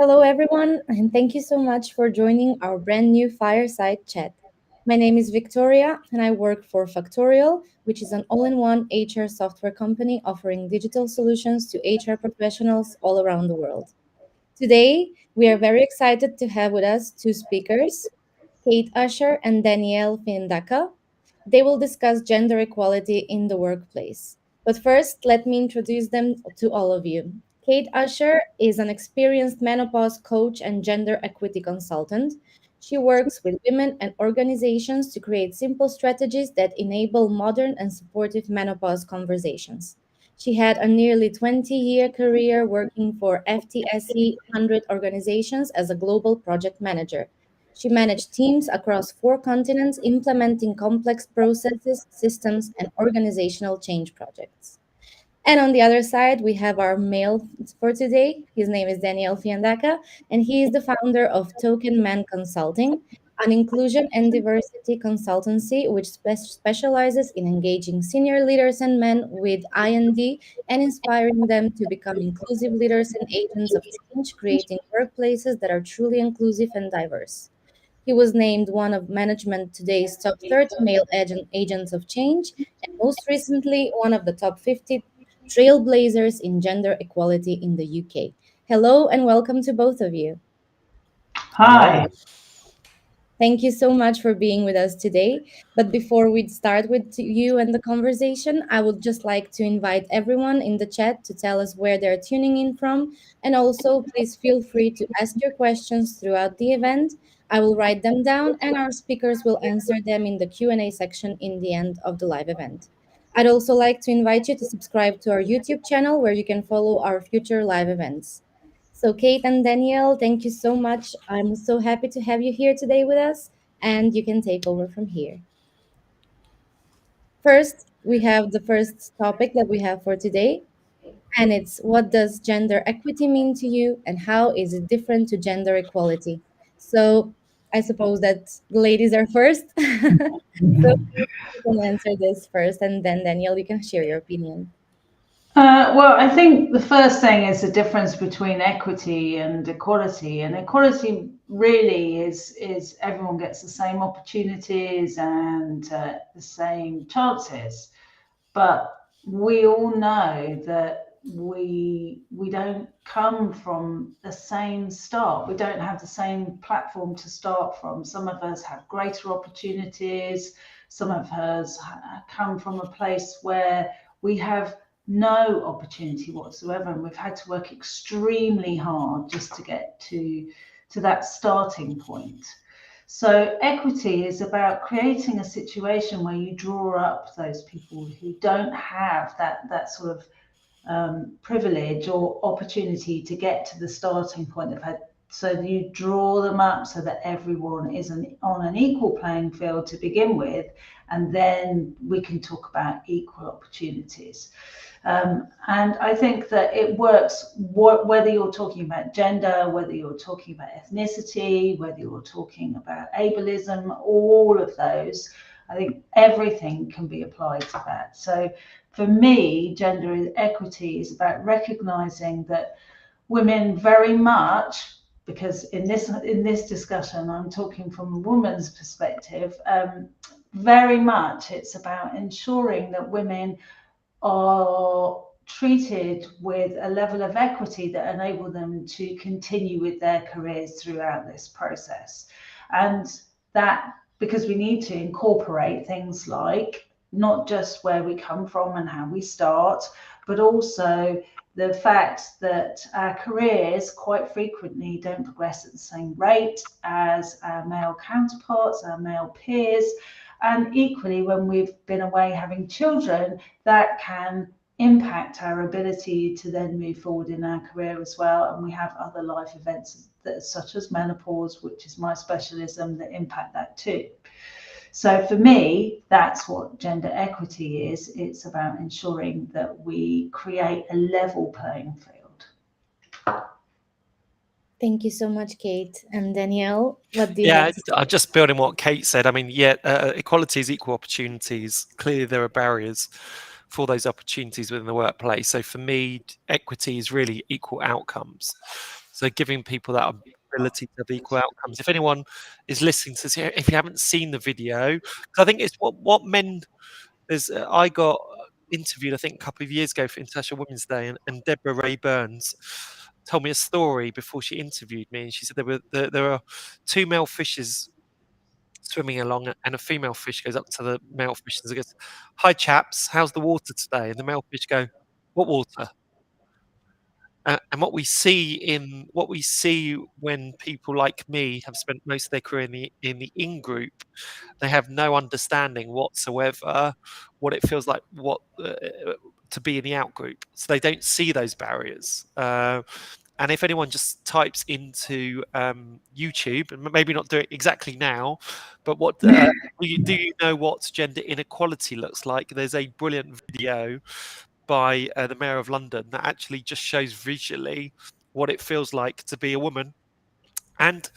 Hello, everyone, and thank you so much for joining our brand new Fireside Chat. My name is Victoria, and I work for Factorial, which is an all in one HR software company offering digital solutions to HR professionals all around the world. Today, we are very excited to have with us two speakers, Kate Usher and Danielle Fiandaca. They will discuss gender equality in the workplace. But first, let me introduce them to all of you. Kate Usher is an experienced menopause coach and gender equity consultant. She works with women and organizations to create simple strategies that enable modern and supportive menopause conversations. She had a nearly 20-year career working for FTSE 100 organizations as a global project manager. She managed teams across four continents, implementing complex processes, systems, and organizational change projects. And on the other side, we have our male for today. His name is Daniele Fiandaca, and he is the founder of Token Man Consulting, an inclusion and diversity consultancy which specializes in engaging senior leaders and men with IND and inspiring them to become inclusive leaders and agents of change, creating workplaces that are truly inclusive and diverse. He was named one of Management Today's top 30 male agents of change, and most recently, one of the top 50 trailblazers in gender equality in the UK. Hello, and welcome to both of you. Hi. Thank you so much for being with us today. But before we start with you and the conversation, I would just like to invite everyone in the chat to tell us where they're tuning in from. And also, please feel free to ask your questions throughout the event. I will write them down and our speakers will answer them in the Q&A section in the end of the live event. I'd also like to invite you to subscribe to our YouTube channel where you can follow our future live events. So, Kate and Danielle, thank you so much. I'm so happy to have you here today with us, and you can take over from here. First, we have the first topic that we have for today, and it's what does gender equity mean to you, and how is it different to gender equality? So, I suppose that the ladies are first. So, you can answer this first, and then Danielle, you can share your opinion. Well, I think the first thing is the difference between equity and equality. And equality really is everyone gets the same opportunities and the same chances. But we all know that we don't come from the same start. We don't have the same platform to start from. Some of us have greater opportunities. Some of us come from a place where we have no opportunity whatsoever, and we've had to work extremely hard just to get to that starting point. So equity is about creating a situation where you draw up those people who don't have that sort of privilege or opportunity to get to the starting point they've had. So you draw them up so that everyone is on an equal playing field to begin with, and then we can talk about equal opportunities. And I think that it works whether you're talking about gender, whether you're talking about ethnicity, whether you're talking about ableism, all of those. I think everything can be applied to that. So for me, gender equity is about recognizing that women very much, because in this discussion, I'm talking from a woman's perspective, very much it's about ensuring that women are treated with a level of equity that enable them to continue with their careers throughout this process. And that, because we need to incorporate things like not just where we come from and how we start, but also the fact that our careers quite frequently don't progress at the same rate as our male counterparts, our male peers. And equally, when we've been away having children, that can impact our ability to then move forward in our career as well. And we have other life events such as menopause, which is my specialism, that impact that too. So for me, that's what gender equity is. It's about ensuring that we create a level playing field. Thank you so much, Kate. And Danielle, what do you have Yeah, to I'm say? just building what Kate said. I mean, yeah, equality is equal opportunities. Clearly, there are barriers for those opportunities within the workplace. So for me, equity is really equal outcomes. So giving people that ability to have equal outcomes. If anyone is listening to this, if you haven't seen the video, because I think it's what men. I got interviewed, I think, a couple of years ago for International Women's Day, and Deborah Ray Burns told me a story before she interviewed me, and she said there are two male fishes swimming along, and a female fish goes up to the male fish and goes, "Hi chaps, how's the water today?" And the male fish go, "What water?" And what we see when people like me have spent most of their career in the in group, they have no understanding whatsoever what it feels like to be in the out group. So they don't see those barriers. And if anyone just types into YouTube, and maybe not do it exactly now, but what do you know what gender inequality looks like? There's a brilliant video by the Mayor of London that actually just shows visually what it feels like to be a woman. And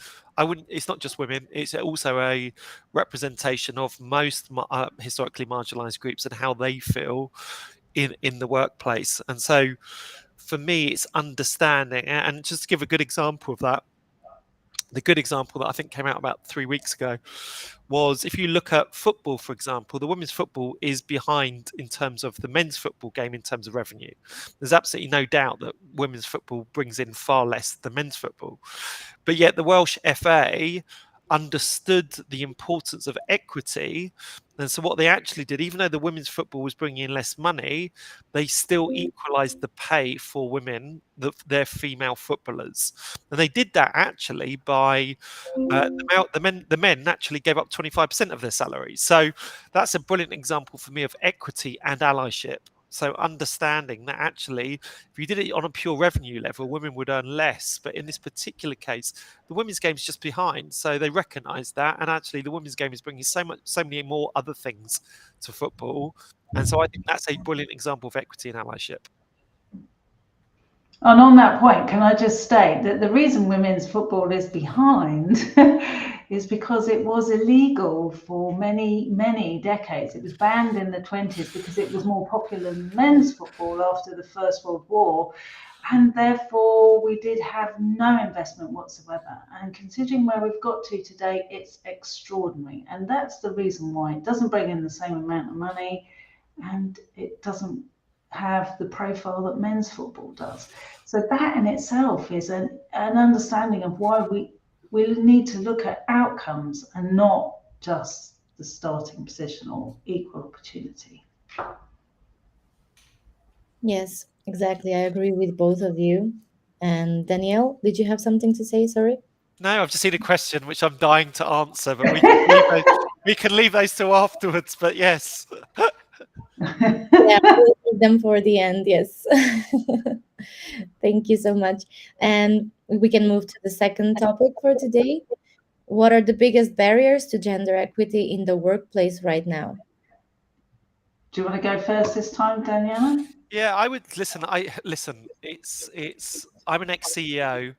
it's not just women, it's also a representation of most historically marginalized groups and how they feel in the workplace. And so for me, it's understanding, and just to give a good example of that, the good example that I think came out about 3 weeks ago was, if you look at football, for example, the women's football is behind in terms of the men's football game in terms of revenue. There's absolutely no doubt that women's football brings in far less than men's football. But yet the Welsh FA understood the importance of equity. And so what they actually did, even though the women's football was bringing in less money, they still equalised the pay for women, their female footballers. And they did that actually by the men actually gave up 25% of their salaries. So that's a brilliant example for me of equity and allyship. So understanding that actually, if you did it on a pure revenue level, women would earn less. But in this particular case, the women's game is just behind. So they recognise that. And actually, the women's game is bringing so many more other things to football. And so I think that's a brilliant example of equity and allyship. And on that point, can I just state that the reason women's football is behind is because it was illegal for many, many decades. It was banned in the 20s because it was more popular than men's football after the First World War. And therefore, we did have no investment whatsoever. And considering where we've got to today, it's extraordinary. And that's the reason why it doesn't bring in the same amount of money, and it doesn't have the profile that men's football does. So that in itself is an understanding of why we need to look at outcomes and not just the starting position or equal opportunity. Yes, exactly. I agree with both of you. And Danielle, did you have something to say? Sorry. No, I've just seen a question which I'm dying to answer, but we can leave those till afterwards. But yes. Yeah, we'll leave them for the end. Yes. Thank you so much. And we can move to the second topic for today. What are the biggest barriers to gender equity in the workplace right now? Do you want to go first this time, Daniela? Yeah, I would listen. I'm an ex-CEO.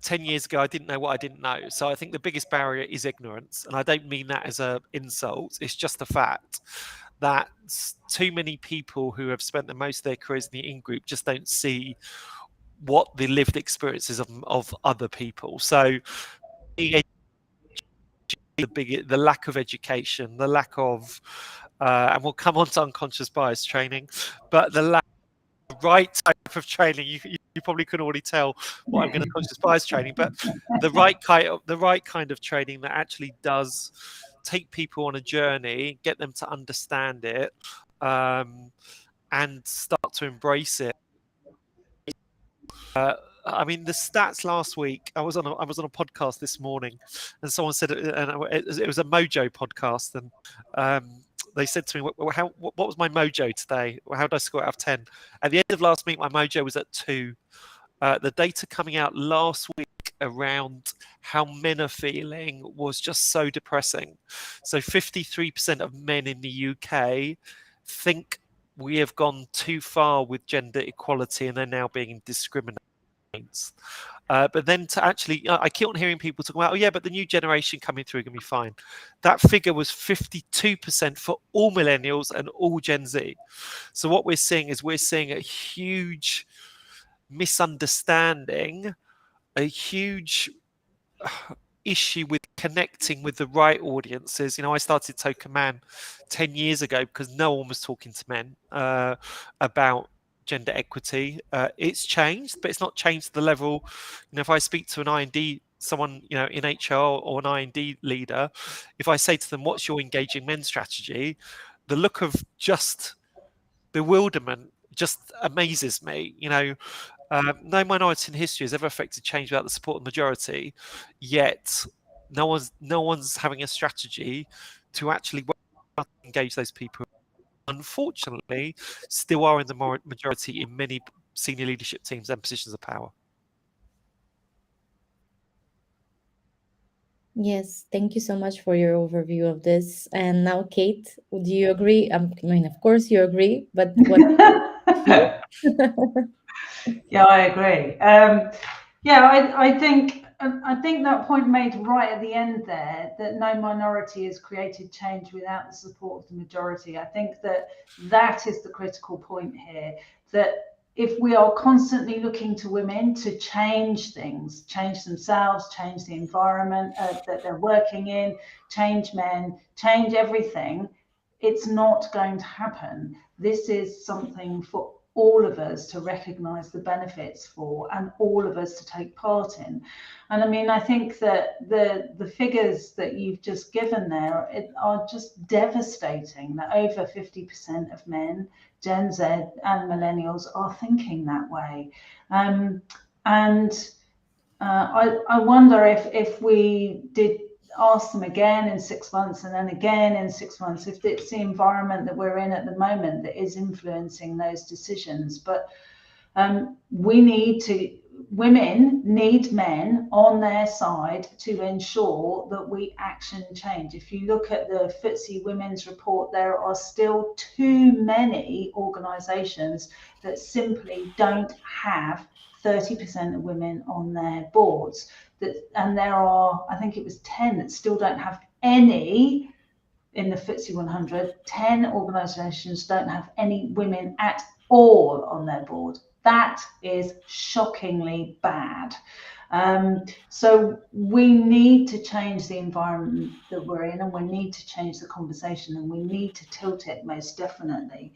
10 years ago, I didn't know what I didn't know. So I think the biggest barrier is ignorance. And I don't mean that as an insult. It's just a fact that too many people who have spent the most of their careers in the in-group just don't see what the lived experiences of other people. So the lack of education, the lack of, and we'll come on to unconscious bias training, but the lack of the right type of training. You probably couldn't already tell what I'm going to conscious bias training, but the right kind of training that actually does take people on a journey, get them to understand it, and start to embrace it. I mean, the stats last week. I was on a podcast this morning, and someone said, and it was a Mojo podcast, and they said to me, "What was my Mojo today? How did I score out of 10?" At the end of last week, my Mojo was at 2. The data coming out last week around how men are feeling was just so depressing. So 53% of men in the UK think we have gone too far with gender equality and they're now being discriminated. But then to actually, I keep on hearing people talk about, oh yeah, but the new generation coming through can be fine. That figure was 52% for all millennials and all Gen Z. So what we're seeing is a huge misunderstanding a huge issue with connecting with the right audiences. I started Token Man 10 years ago because no one was talking to men about gender equity. It's changed, but it's not changed to the level. If I speak to an I&D, someone in HR or an I&D leader, if I say to them, "What's your engaging men strategy?" the look of just bewilderment just amazes me. No minority in history has ever affected change without the support of the majority, yet no one's having a strategy to actually engage those people who, unfortunately, still are in the majority in many senior leadership teams and positions of power. Yes, thank you so much for your overview of this. And now, Kate, do you agree? I mean, of course you agree, but what? Yeah, I agree. I think that point made right at the end there, that no minority has created change without the support of the majority. I think that is the critical point here, that if we are constantly looking to women to change things, change themselves, change the environment that they're working in, change men, change everything, it's not going to happen. This is something for all of us to recognize the benefits for, and all of us to take part in. And I mean, I think that the figures that you've just given there are just devastating, that over 50% of men, Gen Z and millennials, are thinking that way. I wonder if we did ask them again in 6 months and then again in 6 months, if it's the environment that we're in at the moment that is influencing those decisions. But women need men on their side to ensure that we action change. If you look at the FTSE Women's Report, there are still too many organisations that simply don't have 30% of women on their boards. And there are, I think it was 10 that still don't have any in the FTSE 100. 10 organisations don't have any women at all on their board. That is shockingly bad. So we need to change the environment that we're in, and we need to change the conversation, and we need to tilt it most definitely.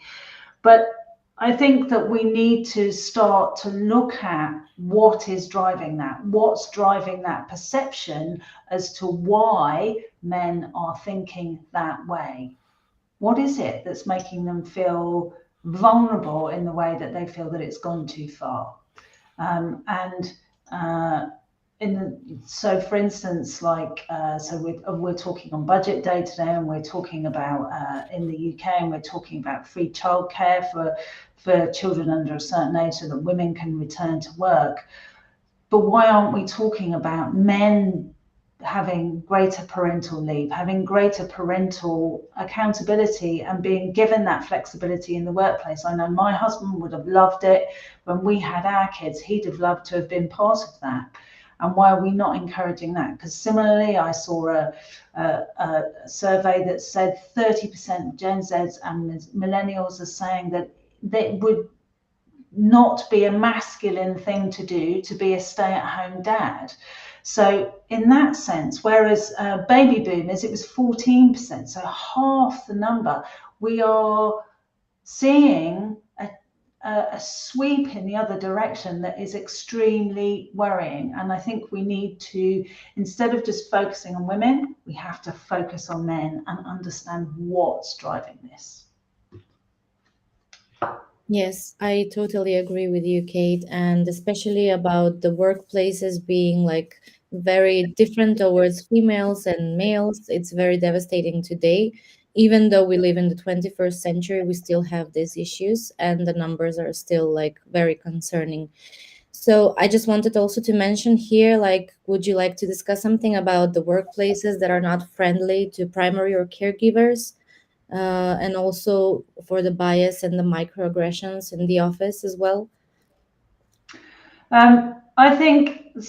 But I think that we need to start to look at what is driving that, what's driving that perception as to why men are thinking that way. What is it that's making them feel vulnerable in the way that they feel that it's gone too far? So for instance, we're talking on budget day today, and we're talking about in the UK, and we're talking about free childcare for children under a certain age so that women can return to work. But why aren't we talking about men having greater parental leave, having greater parental accountability, and being given that flexibility in the workplace? I know my husband would have loved it when we had our kids. He'd have loved to have been part of that. And why are we not encouraging that? Because similarly, I saw a survey that said 30% of Gen Zs and millennials are saying that it would not be a masculine thing to do to be a stay-at-home dad. So in that sense, whereas baby boomers, it was 14%, so half the number, we are seeing a sweep in the other direction that is extremely worrying. And I think we need to, instead of just focusing on women, we have to focus on men and understand what's driving this. Yes, I totally agree with you, Kate, and especially about the workplaces being like very different towards females and males. It's very devastating today. Even though we live in the 21st century, we still have these issues, and the numbers are still like very concerning. So I just wanted also to mention here, like, would you like to discuss something about the workplaces that are not friendly to primary or caregivers? And also for the bias and the microaggressions in the office as well? I think we've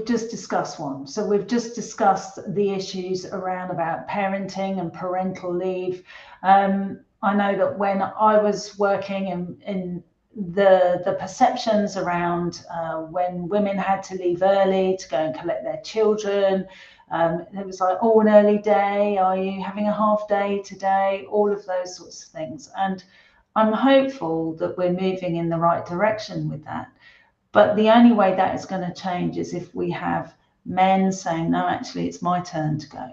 just discussed one. So we've just discussed the issues around about parenting and parental leave. I know that when I was working in the perceptions around when women had to leave early to go and collect their children. It was like, oh, an early day, are you having a half day today? All of those sorts of things. And I'm hopeful that we're moving in the right direction with that. But the only way that is going to change is if we have men saying, no, actually, it's my turn to go.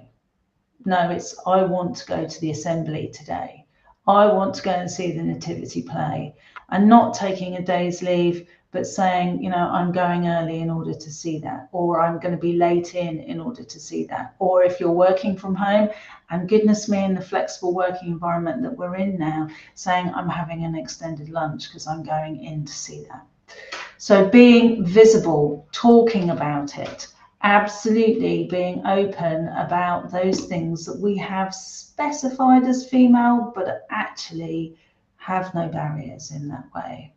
No, it's, I want to go to the assembly today. I want to go and see the nativity play, and not taking a day's leave, but saying, you know, I'm going early in order to see that, or I'm going to be late in order to see that. Or if you're working from home, and goodness me, in the flexible working environment that we're in now, saying I'm having an extended lunch because I'm going in to see that. So being visible, talking about it, absolutely being open about those things that we have specified as female, but actually have no barriers in that way.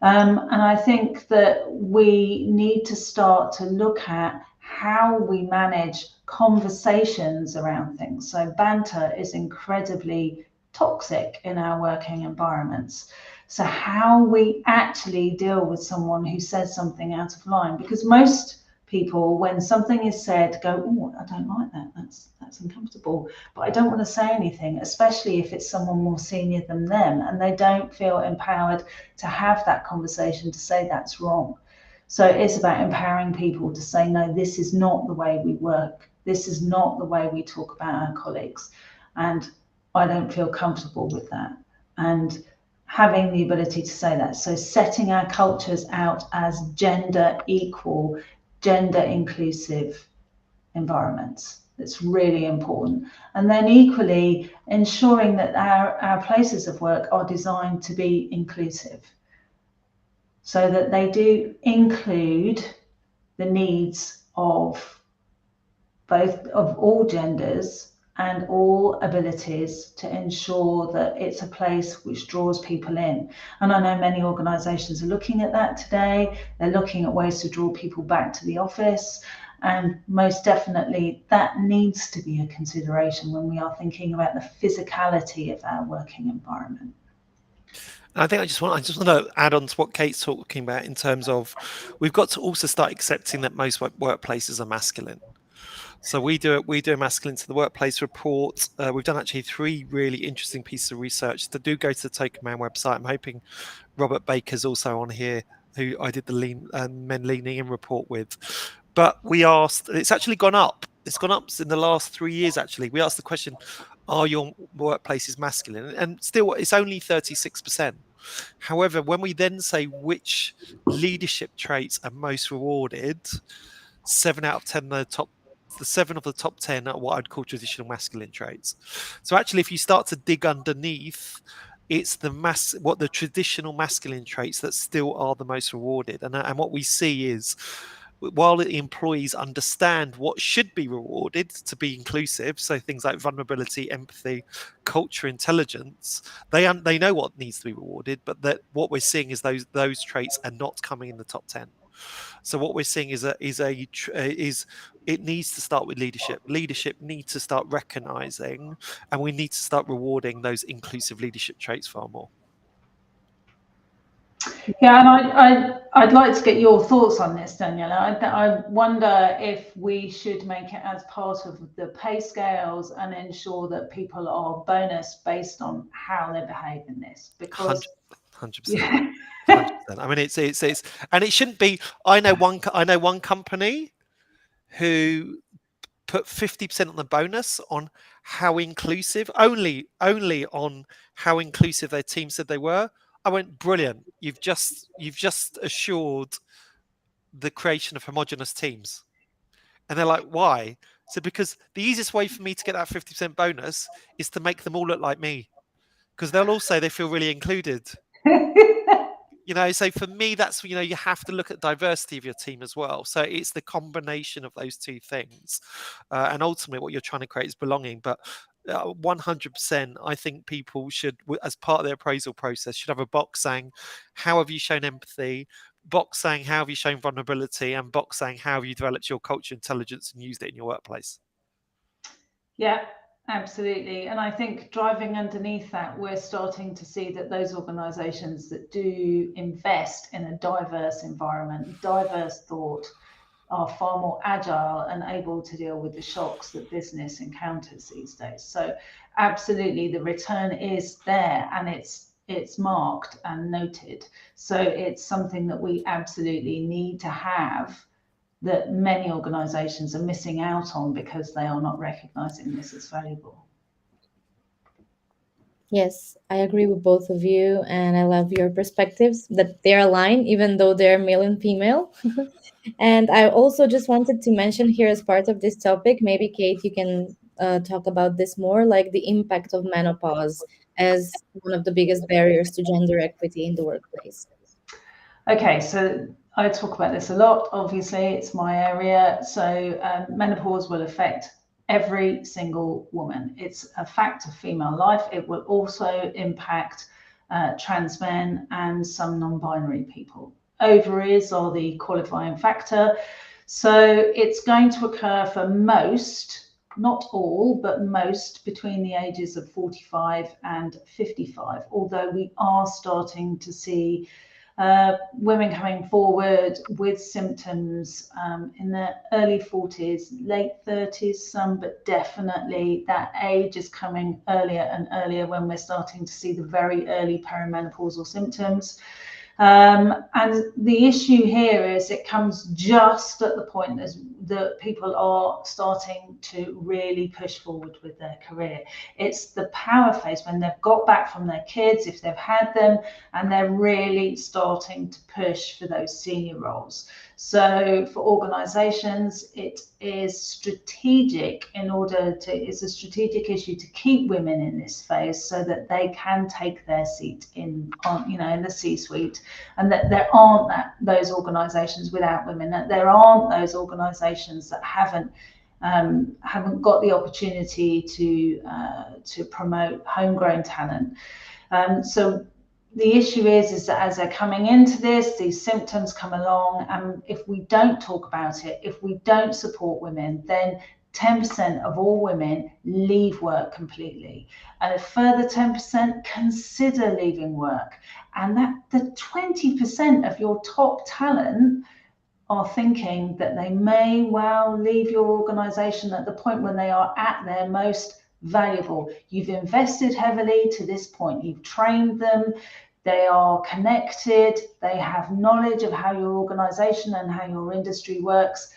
And I think that we need to start to look at how we manage conversations around things. So banter is incredibly toxic in our working environments. So how we actually deal with someone who says something out of line, because most people, when something is said, go, oh, I don't like that, that's uncomfortable, but I don't want to say anything, especially if it's someone more senior than them and they don't feel empowered to have that conversation, to say that's wrong. So it's about empowering people to say, no, this is not the way we work, this is not the way we talk about our colleagues, and I don't feel comfortable with that. And having the ability to say that. So setting our cultures out as gender equal, gender inclusive environments. That's really important. And then equally ensuring that our places of work are designed to be inclusive, so that they do include the needs of both, of all genders and all abilities, to ensure that it's a place which draws people in. And I know many organisations are looking at that today. They're looking at ways to draw people back to the office. And most definitely that needs to be a consideration when we are thinking about the physicality of our working environment. I think I just want to add on to what Kate's talking about in terms of, we've got to also start accepting that most workplaces are masculine. So we do a masculine to the workplace report. We've done actually 3 really interesting pieces of research that do go to the Token Man website. I'm hoping Robert Baker's also on here, who I did the Men Leaning In report with. But we asked, it's actually gone up. It's gone up in the last 3 years, actually. We asked the question, are your workplaces masculine? And still, it's only 36%. However, when we then say which leadership traits are most rewarded, 7 out of 10 the 7 of the top 10 are what I'd call traditional masculine traits. So actually, if you start to dig underneath, it's what the traditional masculine traits that still are the most rewarded. And what we see is, while the employees understand what should be rewarded to be inclusive, so things like vulnerability, empathy, culture, intelligence, they know what needs to be rewarded, but that what we're seeing is those traits are not coming in the top 10. So what we're seeing is it needs to start with leadership. Leadership needs to start recognizing, and we need to start rewarding those inclusive leadership traits far more. Yeah, and I'd like to get your thoughts on this, Daniele. I wonder if we should make it as part of the pay scales and ensure that people are bonus based on how they behave in this, because 100%. Yeah. 100%. I mean, it's and it shouldn't be. I know one company who put 50% on the bonus on how inclusive, only on how inclusive their team said they were. I went, brilliant. You've just assured the creation of homogenous teams. And they're like, why? So because the easiest way for me to get that 50% bonus is to make them all look like me, because they'll all say they feel really included. So for me, that's, you have to look at diversity of your team as well. So it's the combination of those 2 things. And ultimately what you're trying to create is belonging. But 100%, I think people should, as part of their appraisal process, should have a box saying, how have you shown empathy? Box saying, how have you shown vulnerability? And box saying, how have you developed your culture intelligence and used it in your workplace? Yeah, Absolutely. And I think driving underneath that, we're starting to see that those organisations that do invest in a diverse environment, diverse thought, are far more agile and able to deal with the shocks that business encounters these days. So absolutely, the return is there, and it's marked and noted. So it's something that we absolutely need to have, that many organisations are missing out on because they are not recognising this as valuable. Yes, I agree with both of you, and I love your perspectives that they're aligned, even though they're male and female. And I also just wanted to mention here, as part of this topic, maybe Kate, you can talk about this more, like the impact of menopause as one of the biggest barriers to gender equity in the workplace. Okay, so I talk about this a lot. Obviously, it's my area. So menopause will affect every single woman. It's a fact of female life. It will also impact trans men and some non-binary people. Ovaries are the qualifying factor. So it's going to occur for most, not all, but most, between the ages of 45 and 55, although we are starting to see women coming forward with symptoms in their early 40s, late 30s, some, but definitely that age is coming earlier and earlier when we're starting to see the very early perimenopausal symptoms. And the issue here is it comes just at the point as that people are starting to really push forward with their career. It's the power phase when they've got back from their kids, if they've had them, and they're really starting to push for those senior roles. So for organizations, it is strategic it's a strategic issue to keep women in this phase so that they can take their seat in the C-suite, and that there aren't those organizations without women, that there aren't those organizations that haven't got the opportunity to promote homegrown talent. So the issue is that as they're coming into this, these symptoms come along, and if we don't talk about it, if we don't support women, then 10% of all women leave work completely, and a further 10% consider leaving work, and that the 20% of your top talent are thinking that they may well leave your organization at the point when they are at their most valuable. You've invested heavily to this point, you've trained them, they are connected, they have knowledge of how your organization and how your industry works,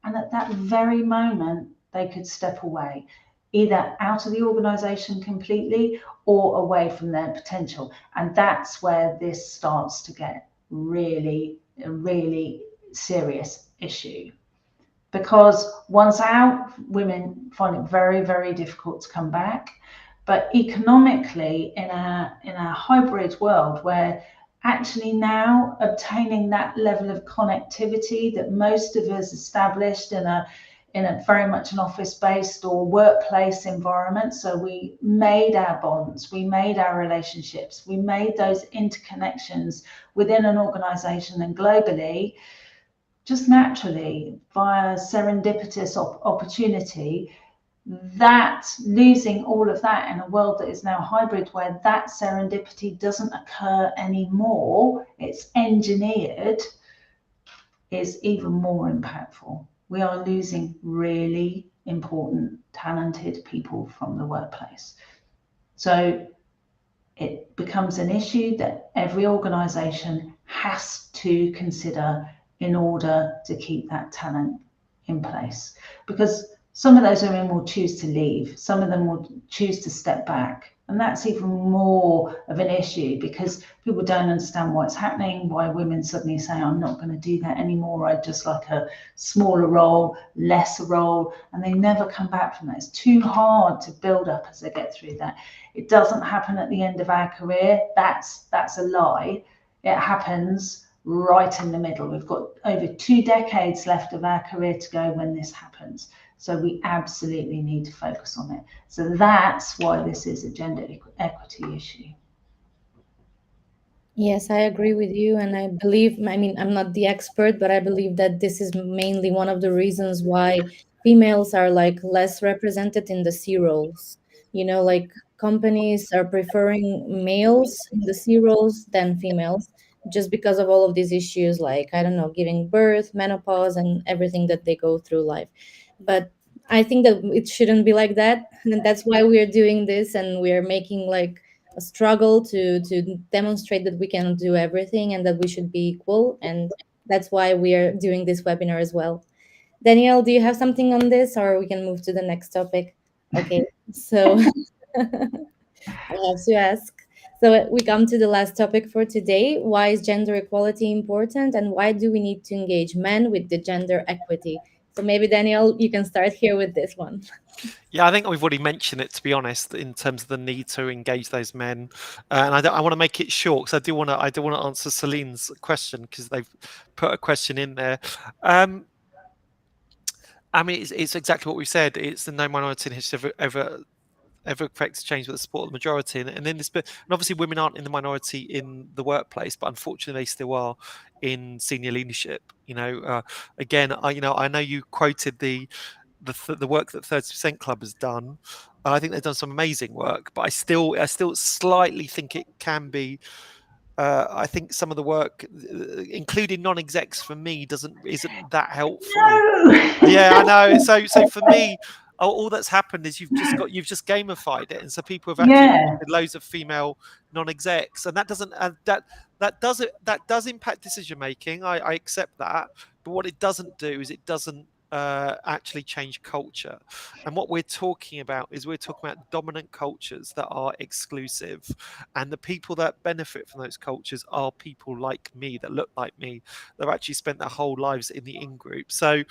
and at that very moment they could step away, either out of the organization completely or away from their potential. And that's where this starts to get really serious issue, because once out, women find it very, very difficult to come back. But economically, in a hybrid world where actually now obtaining that level of connectivity that most of us established in a very much an office-based or workplace environment. So we made our bonds, we made our relationships, we made those interconnections within an organization and globally, just naturally via serendipitous opportunity. That losing all of that in a world that is now hybrid, where that serendipity doesn't occur anymore, it's engineered, is even more impactful. We are losing really important, talented people from the workplace. So it becomes an issue that every organization has to consider in order to keep that talent in place. Because some of those women will choose to leave, some of them will choose to step back. And that's even more of an issue because people don't understand what's happening, why women suddenly say, I'm not going to do that anymore. I'd just like a smaller role, lesser role, and they never come back from that. It's too hard to build up as they get through that. It doesn't happen at the end of our career. That's a lie. It happens right in the middle. We've got over 2 decades left of our career to go when this happens. So we absolutely need to focus on it. So that's why this is a gender equity issue. Yes, I agree with you. And I believe, I mean, I'm not the expert, but I believe that this is mainly one of the reasons why females are like less represented in the C roles. Like companies are preferring males in the C roles than females just because of all of these issues, like, I don't know, giving birth, menopause, and everything that they go through life. But I think that it shouldn't be like that. And that's why we're doing this, and we're making like a struggle to demonstrate that we can do everything and that we should be equal. And that's why we are doing this webinar as well. Danielle, do you have something on this, or we can move to the next topic? Okay, so I have to ask. So we come to the last topic for today. Why is gender equality important, and why do we need to engage men with the gender equity? So maybe Danielle, you can start here with this one. Yeah, I think we've already mentioned it, to be honest, in terms of the need to engage those men. And I want to make it short because I do want to answer Celine's question because they've put a question in there. I mean, it's exactly what we said. It's the no minority in history ever affects change with the support of the majority, and then this, and obviously women aren't in the minority in the workplace, but unfortunately they still are in senior leadership. Again, I know you quoted the work that 30% Club has done. I think they've done some amazing work, but I still slightly think it can be. I think some of the work, including non-execs, for me isn't that helpful. No. Yeah, I know. So for me, all that's happened is you've just gamified it, and so people have actually Yeah. appointed loads of female non-execs, and that doesn't that does impact decision making. I accept that, but what it doesn't do is it doesn't actually change culture. And what we're talking about dominant cultures that are exclusive, and the people that benefit from those cultures are people like me, that look like me, that have actually spent their whole lives in the in group. So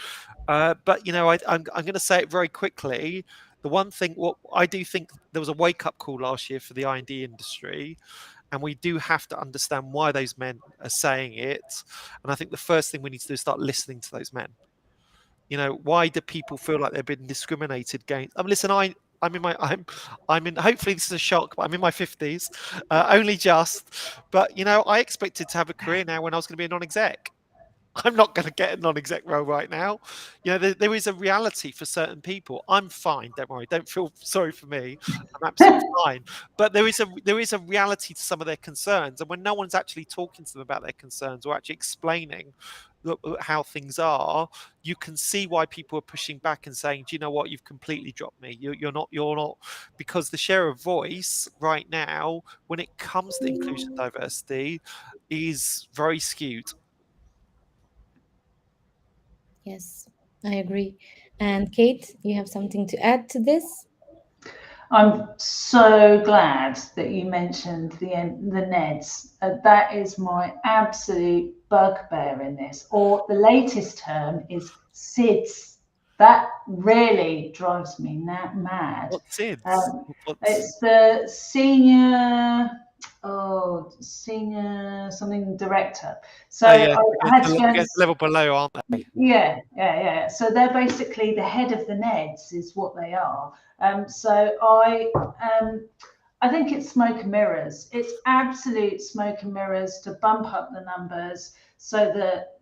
but I'm going to say it very quickly. The one thing, what I do think, there was a wake up call last year for the I&D industry, and we do have to understand why those men are saying it. And I think the first thing we need to do is start listening to those men. Why do people feel like they've been discriminated against? I mean, listen, I'm in. Hopefully, this is a shock, but I'm in my 50s, only just. But I expected to have a career now when I was going to be a non-exec. I'm not going to get a non-exec role right now. There is a reality for certain people. I'm fine. Don't worry. Don't feel sorry for me. I'm absolutely fine. But there is a reality to some of their concerns, and when no one's actually talking to them about their concerns or actually explaining how things are, you can see why people are pushing back and saying, "Do you know what? You've completely dropped me. You're not. Because the share of voice right now, when it comes to inclusion and diversity, is very skewed." Yes, I agree. And Kate, you have something to add to this? I'm so glad that you mentioned the NEDs. That is my absolute bugbear in this. Or the latest term is SIDS. That really drives me mad. What's it? It's the senior something director. So yeah, I had to go level below, aren't they? Yeah. So they're basically the head of the NEDs, is what they are. So I think it's smoke and mirrors. It's absolute smoke and mirrors to bump up the numbers so that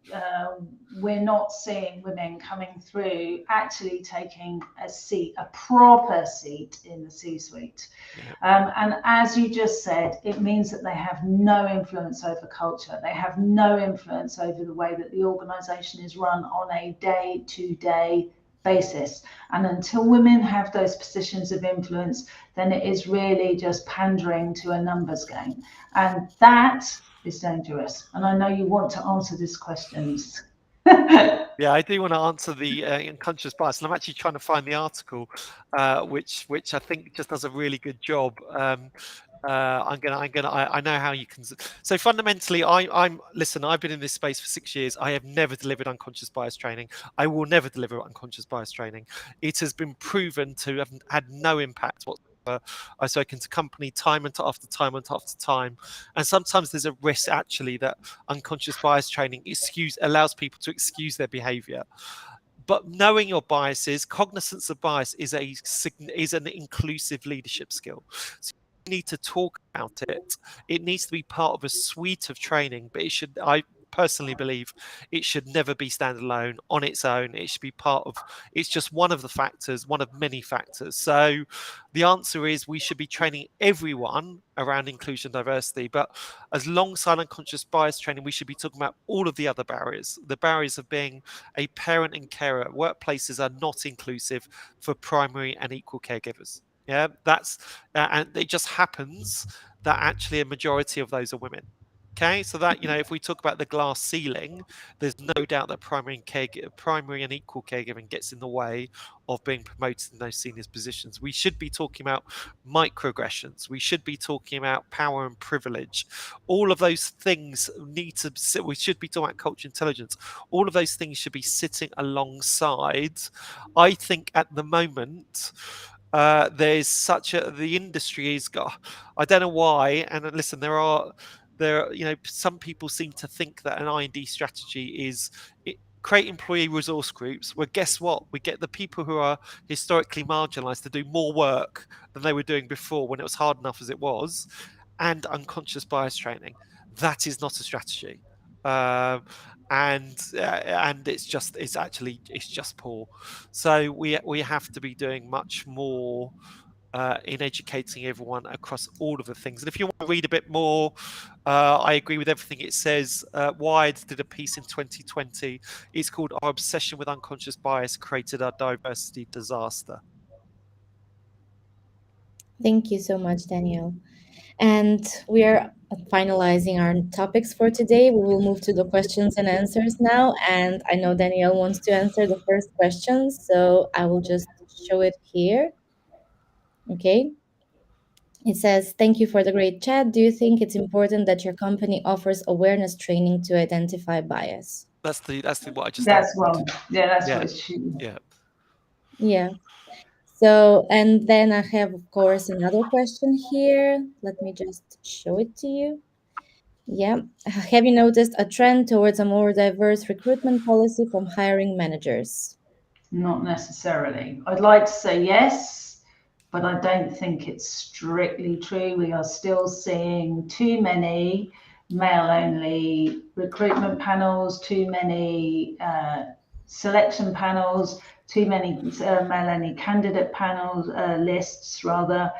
we're not seeing women coming through actually taking a seat, a proper seat in the C-suite. Yeah. And as you just said, it means that they have no influence over culture. They have no influence over the way that the organisation is run on a day-to-day basis. And until women have those positions of influence, then it is really just pandering to a numbers game. And that is dangerous. And I know you want to answer this question. Yeah, I do want to answer the unconscious bias, and I'm actually trying to find the article, which I think just does a really good job. I know how you can. So fundamentally, listen. I've been in this space for 6 years. I have never delivered unconscious bias training. I will never deliver unconscious bias training. It has been proven to have had no impact whatsoever. I've spoken to company time and after time, and sometimes there's a risk actually that unconscious bias training allows people to excuse their behaviour. But knowing your biases, cognizance of bias is an inclusive leadership skill. So you need to talk about it. It needs to be part of a suite of training, but I personally believe it should never be standalone on its own. It should be part of, it's just one of the factors, one of many factors. So the answer is we should be training everyone around inclusion and diversity, but as alongside unconscious bias training, we should be talking about all of the other barriers. The barriers of being a parent and carer. Workplaces are not inclusive for primary and equal caregivers. Yeah, that's and it just happens that actually a majority of those are women. Okay, so that, if we talk about the glass ceiling, there's no doubt that primary and equal caregiving gets in the way of being promoted in those senior positions. We should be talking about microaggressions. We should be talking about power and privilege. All of those things need to sit. We should be talking about culture intelligence. All of those things should be sitting alongside. I think at the moment, there's such a, the industry has got, I don't know why, and listen, some people seem to think that an I&D strategy is create employee resource groups, where guess what, we get the people who are historically marginalized to do more work than they were doing before when it was hard enough as it was, and unconscious bias training. That is not a strategy. And it's just poor. So we have to be doing much more in educating everyone across all of the things. And if you want to read a bit more, I agree with everything it says. Wired did a piece in 2020. It's called "Our Obsession with Unconscious Bias Created a Diversity Disaster." Thank you so much, Danielle. And we are finalizing our topics for today. We will move to the questions and answers now. And I know Danielle wants to answer the first question, so I will just show it here. Okay. It says, thank you for the great chat. Do you think it's important that your company offers awareness training to identify bias? That's what I just That's answered. wrong. Yeah, that's Yeah. what it's shooting. Yeah. Yeah. So, and then I have, of course, another question here. Let me just show it to you. Yeah. Have you noticed a trend towards a more diverse recruitment policy from hiring managers? Not necessarily. I'd like to say yes, but I don't think it's strictly true. We are still seeing too many male-only recruitment panels, too many selection panels, too many male-only candidate panels, lists rather.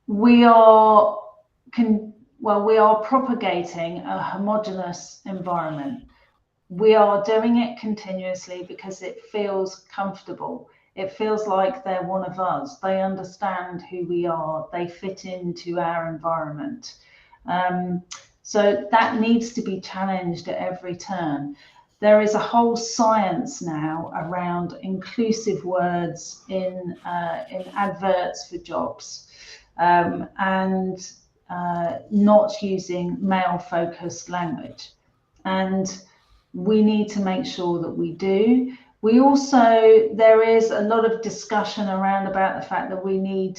We are propagating a homogenous environment. We are doing it continuously because it feels comfortable. It feels like they're one of us. They understand who we are. They fit into our environment. So that needs to be challenged at every turn. There is a whole science now around inclusive words in adverts for jobs, and not using male-focused language. And we need to make sure that we do. There is a lot of discussion around about the fact that we need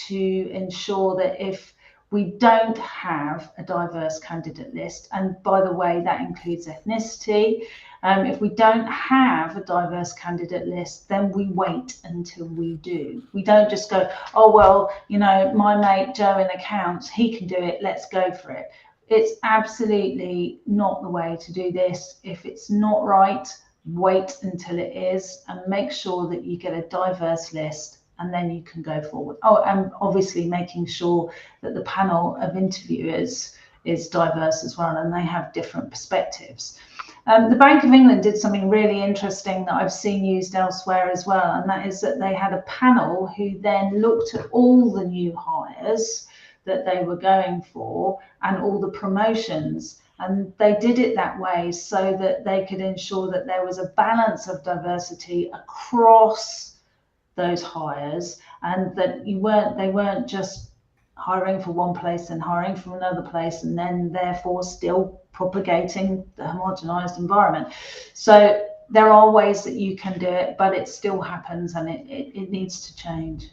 to ensure that if we don't have a diverse candidate list, and by the way, that includes ethnicity, if we don't have a diverse candidate list, then we wait until we do. We don't just go, oh, well, my mate Joe in accounts, he can do it, let's go for it. It's absolutely not the way to do this. If it's not right, wait until it is, and make sure that you get a diverse list, and then you can go forward. Oh, and obviously making sure that the panel of interviewers is diverse as well, and they have different perspectives. The Bank of England did something really interesting that I've seen used elsewhere as well, and that is that they had a panel who then looked at all the new hires that they were going for and all the promotions. And they did it that way so that they could ensure that there was a balance of diversity across those hires, and that they weren't just hiring for one place and hiring from another place, and then therefore still propagating the homogenized environment. So there are ways that you can do it, but it still happens, and it needs to change.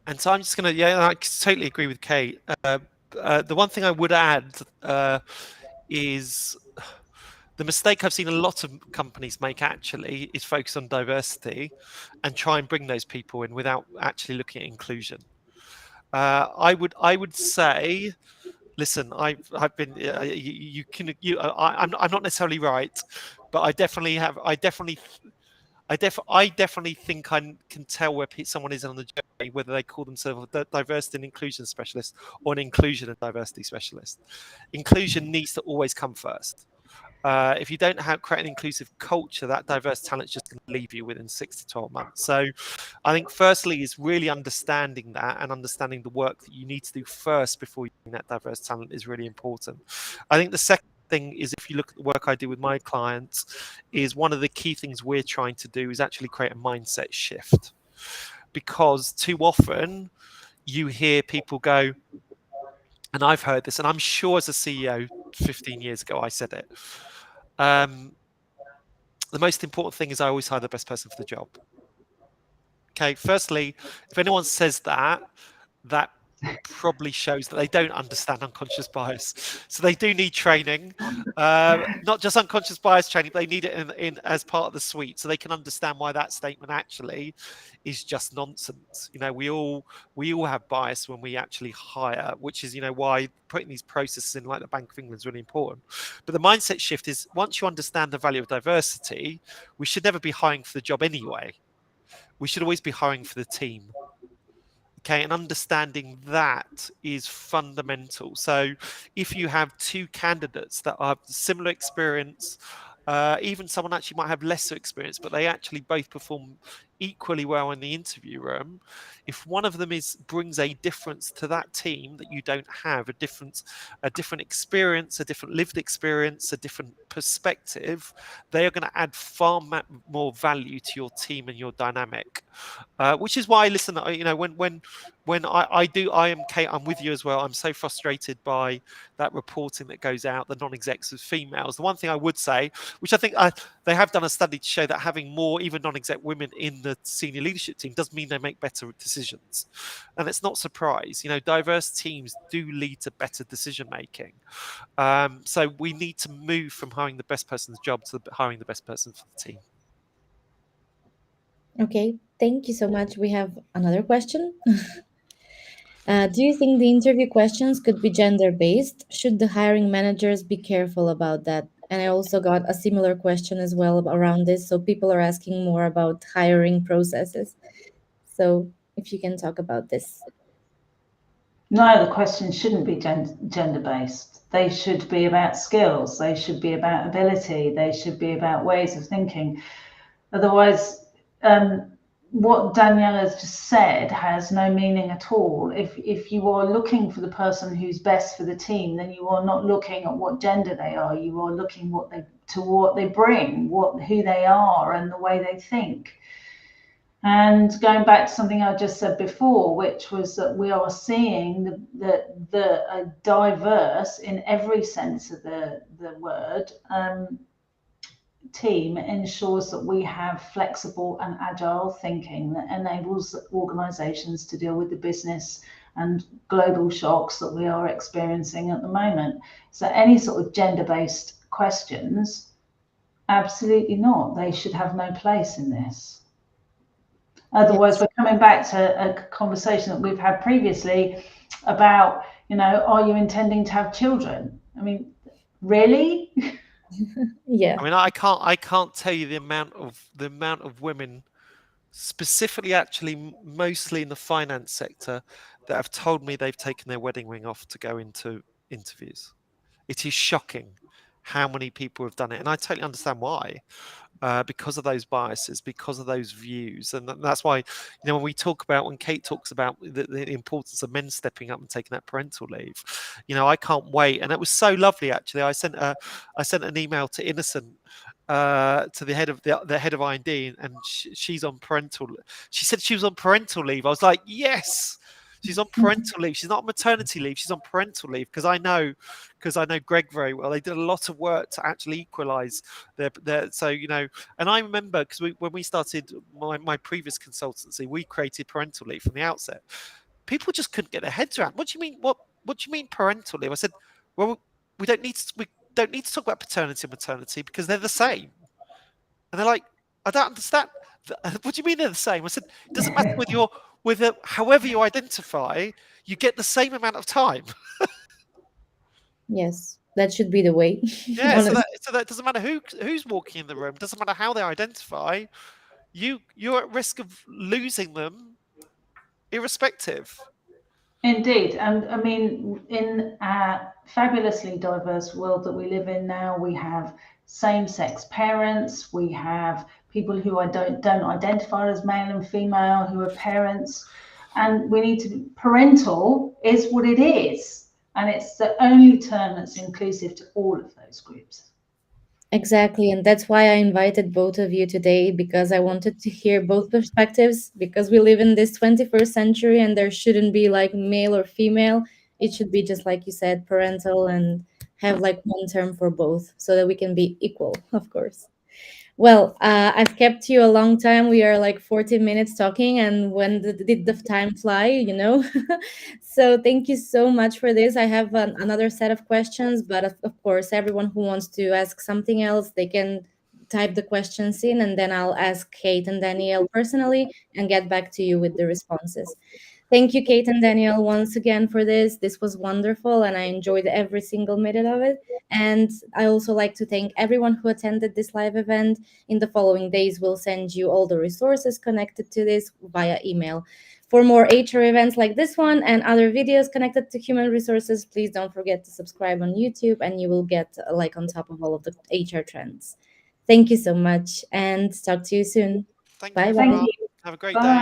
And so I'm just going to, I totally agree with Kate. The one thing I would add is the mistake I've seen a lot of companies make actually is focus on diversity and try and bring those people in without actually looking at inclusion. I would say listen, I've been I'm not necessarily right, but I definitely think I can tell where someone is on the journey, whether they call themselves a diversity and inclusion specialist or an inclusion and diversity specialist. Inclusion needs to always come first. If you don't create an inclusive culture, that diverse talent is just going to leave you within 6 to 12 months. So I think firstly is really understanding that, and understanding the work that you need to do first before you bring that diverse talent is really important. I think the second thing is, if you look at the work I do with my clients, is one of the key things we're trying to do is actually create a mindset shift. Because too often you hear people go, and I've heard this, and I'm sure as a CEO 15 years ago I said it, the most important thing is I always hire the best person for the job. Okay, firstly, if anyone says that probably shows that they don't understand unconscious bias. So they do need training, not just unconscious bias training, but they need it in as part of the suite, so they can understand why that statement actually is just nonsense. We all have bias when we actually hire, which is why putting these processes in, like the Bank of England, is really important. But the mindset shift is, once you understand the value of diversity, we should never be hiring for the job anyway. We should always be hiring for the team. Okay, and understanding that is fundamental. So if you have two candidates that have similar experience, even someone actually might have lesser experience, but they actually both perform equally well in the interview room, if one of them brings a difference to that team that you don't have, a different experience, a different lived experience, a different perspective, they are going to add far more value to your team and your dynamic. Which is why, listen, when Kate, I'm with you as well. I'm so frustrated by that reporting that goes out, the non-execs as females. The one thing I would say, which I think they have done a study to show, that having more even non-exec women in the senior leadership team does mean they make better decisions. And it's not surprise. Diverse teams do lead to better decision making. So we need to move from hiring the best person's job to hiring the best person for the team. Okay, thank you so much. We have another question. Do you think the interview questions could be gender-based? Should the hiring managers be careful about that? And I also got a similar question as well around this. So people are asking more about hiring processes. So if you can talk about this. No, the questions shouldn't be gender-based. They should be about skills. They should be about ability. They should be about ways of thinking. Otherwise, what Danielle has just said has no meaning at all. If you are looking for the person who's best for the team, then you are not looking at what gender they are. You are looking what they bring, who they are, and the way they think. And going back to something I just said before, which was that we are seeing the diverse, in every sense of the word, team ensures that we have flexible and agile thinking that enables organizations to deal with the business and global shocks that we are experiencing at the moment. So any sort of gender-based questions, absolutely not. They should have no place in this. Otherwise, we're coming back to a conversation that we've had previously about, are you intending to have children? I mean, really? Yeah. I mean, I can't tell you the amount of women, specifically, actually, mostly in the finance sector, that have told me they've taken their wedding ring off to go into interviews. It is shocking how many people have done it, and I totally understand why. Because of those biases, because of those views. And that's why, when Kate talks about the importance of men stepping up and taking that parental leave, I can't wait. And it was so lovely, actually. I sent an email to Innocent, to the head of I&D, and she's on parental. She said she was on parental leave. I was like, yes. She's on parental leave. She's not on maternity leave. She's on parental leave, because I know Greg very well. They did a lot of work to actually equalise their. So and I remember, because when we started my previous consultancy, we created parental leave from the outset. People just couldn't get their heads around. What do you mean? What do you mean parental leave? I said, well, we don't need to talk about paternity and maternity, because they're the same. And they're like, I don't understand. What do you mean they're the same? I said, it doesn't matter however you identify, you get the same amount of time. Yes, that should be the way. Yeah, Honestly. so that doesn't matter who's walking in the room, doesn't matter how they identify, you're at risk of losing them irrespective. Indeed. And I mean, in our fabulously diverse world that we live in now, we have same sex parents, we have people who don't identify as male and female who are parents. And we need to, parental is what it is. And it's the only term that's inclusive to all of those groups. Exactly. And that's why I invited both of you today, because I wanted to hear both perspectives, because we live in this 21st century and there shouldn't be like male or female. It should be just like you said, parental, and have like one term for both so that we can be equal, of course. Well, I've kept you a long time. We are like 40 minutes talking, and when did the time fly, you know? So, thank you so much for this. I have another set of questions, but of course, everyone who wants to ask something else, they can type the questions in, and then I'll ask Kate and Danielle personally and get back to you with the responses. Thank you, Kate and Danielle, once again for this. This was wonderful, and I enjoyed every single minute of it. And I also like to thank everyone who attended this live event. In the following days, we'll send you all the resources connected to this via email. For more HR events like this one and other videos connected to human resources, please don't forget to subscribe on YouTube, and you will get like on top of all of the HR trends. Thank you so much, and talk to you soon. Thank you, Bye Thank bye. everyone. you. Have a great Bye. day.